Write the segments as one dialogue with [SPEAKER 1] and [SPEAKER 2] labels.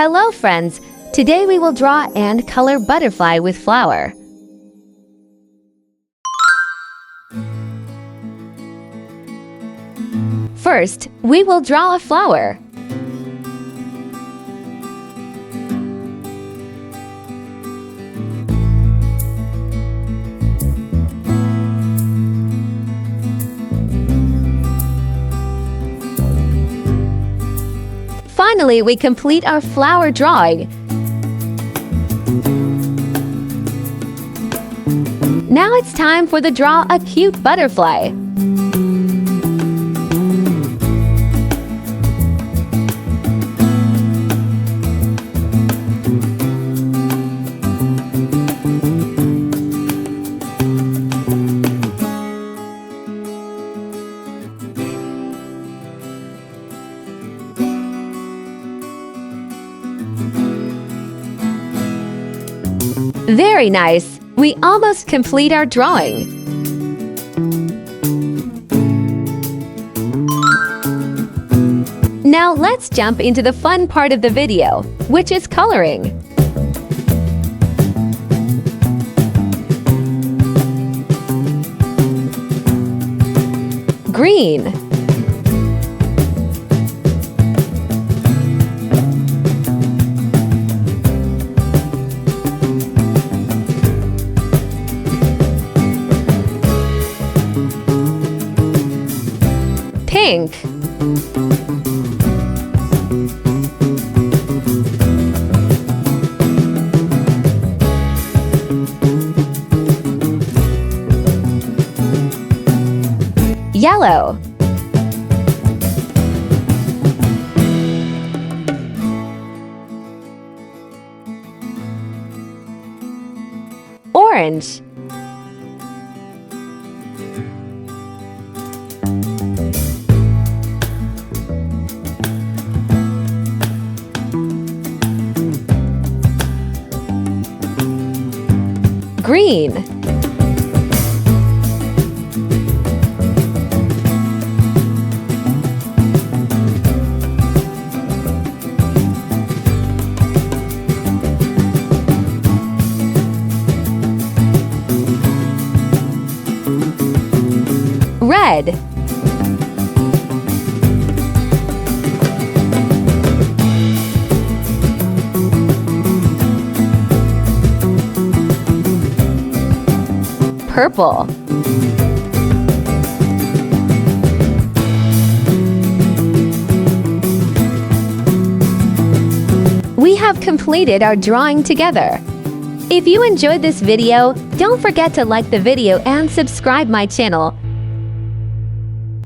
[SPEAKER 1] Hello friends! Today we will draw and color butterfly with flower. First, we will draw a flower. Finally, we complete our flower drawing. Now it's time for the draw a cute butterfly. Very nice! We almost complete our drawing. Now let's jump into the fun part of the video, which is coloring. Green. Pink. Yellow. Orange. Green. Red. Purple. We have completed our drawing together. If you enjoyed this video, don't forget to like the video and subscribe my channel.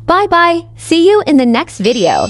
[SPEAKER 1] Bye bye! See you in the next video.